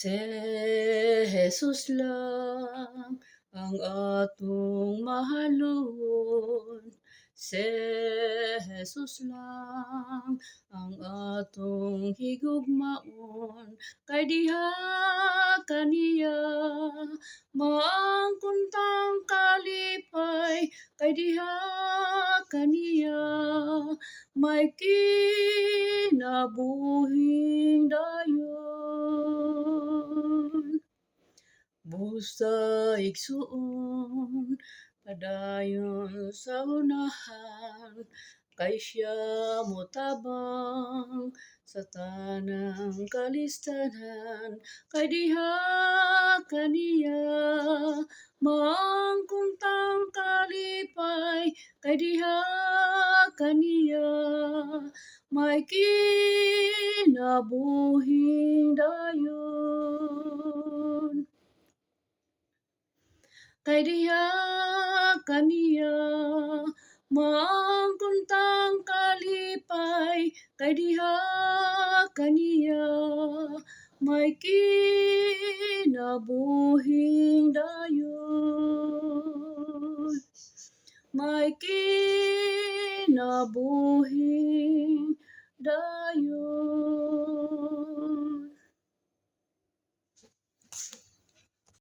Si Jesus lang ang atong mahalon. Si Jesus lang ang atong higugmaon. Kay diha kaniya maangkuntang kalipay. Kay diha kaniya may kinabuhing dayon. Busa igsuon, padayon sa unahan, kay siya motabang sa tanang kalistanan. Kay diha kaniya maangkuntang kalipay. Kay diha kaniya may kinabuhing dayon. Kay diha kaniya maangkuntang kalipay. Kay diha kaniya may kinabuhing dayon. May kinabuhing dayon.